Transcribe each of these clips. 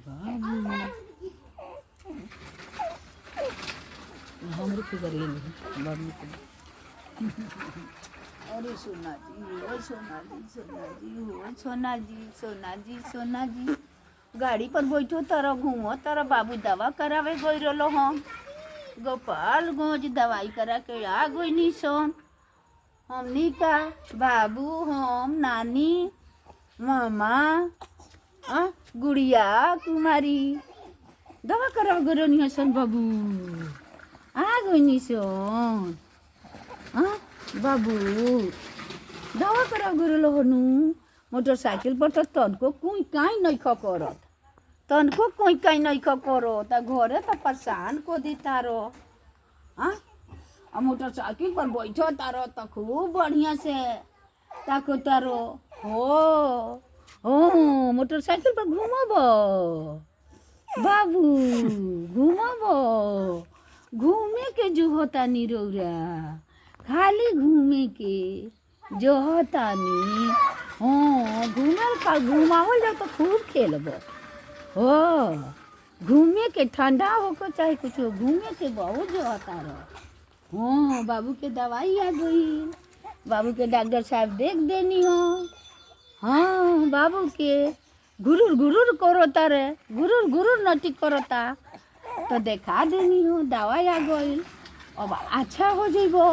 बाबू हमरे फिकर ले ली बाबू को। अरे सोना जी, ओ सोना जी, सोना जी, ओ सोना जी, सोना जी, सोना जी, गाड़ी पर बैठो तारा घूमो तारा बाबू दवा करावे गई रलो हम गोपालगंज दवाई करा के आ गई निसन हमनी का बाबू हम नानी मामा गुड़िया कुमारी दवा करा गई निसन बाबू आ गई निसन बाबू दवा करा गई हनु मोटरसाइकिल पर तो तनको कोई काई नहीं करत तनको कोई काई नहीं करो ता घरे तो परेशान को दी तारो मोटरसाइकिल पर बैठो तारो तो खूब बढ़िया से ताको तारो हो मोटरसाइकिल पर घूमब बाबू घूमब घूमे के जो होता नी रौरा खाली घूमे के जो होता नी घुमावल जाओ तो खूब खेलब हो घूमे के ठंडा होकर चाहे कुछ हो घूमे के बहुत जो होता रहो बाबू के दवाई आ गई बाबू के डॉक्टर साहब देख देनी हो बाबू के गुरुर गुरुर करता रे गुरुर गुरुर नटी करता तो देखा देनी हो दवाई आ गई अब अच्छा हो जेबो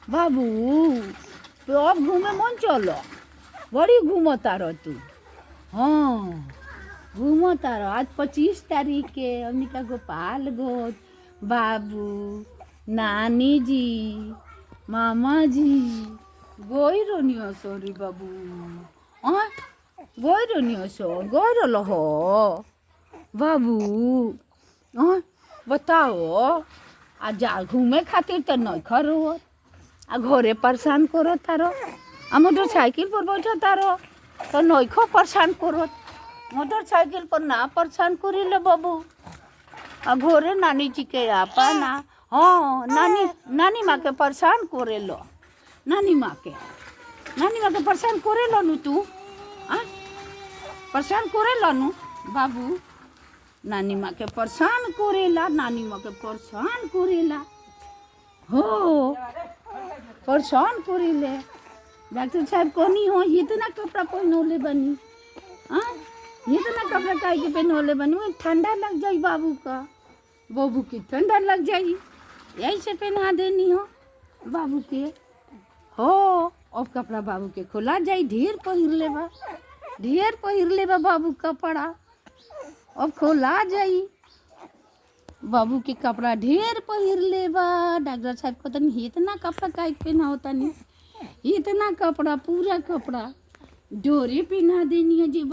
बाबू तो अब घूमे मन चलो बड़ी घूमता रह तू घूमता रह आज 25 तारीख के हमनी का गोपालगंज बाबू नानी जी मामा जी गोई रोनियो सॉरी बाबू गोई रोनियो सो गोई रोलो हो बाबू बताओ आ जा घूमे खातिर तो नहीं खरो आ घरे परेशान करो तारो आ मोटरसाइकिल पर बैठो तारो तो नईखो परेशान करो मोटरसाइकिल पर ना परेशान करी ले बाबू आ घरे नानी जी के आपा ना नानी माँ के परेशान करे लो नानी माँ के परेशान करे लो नु तू परेशान करे लो नु बाबू नानी माँ के परेशान करेला नानी माँ के परेशान करेला परेशान करेले डॉक्टर साहब कहनी हो इतना कपड़ा पहनौले बनी इतना कपड़ा काहे के पहनौले बनी ठंडा लग जाई बाबू की ठंडा लग जाई यही से पहना देनी हो बाबू के अब कपड़ा बाबू के खोला जाई ढेर पहिर लेबा बाबू कपड़ा अब खोला जाई बाबू के कपड़ा ढेर पहिर लेबा डॉक्टर साहब को तनी इतना कपड़ा काहे पहना होता नहीं इतना कपड़ा पूरा कपड़ा डोरे पहना देनी है जी।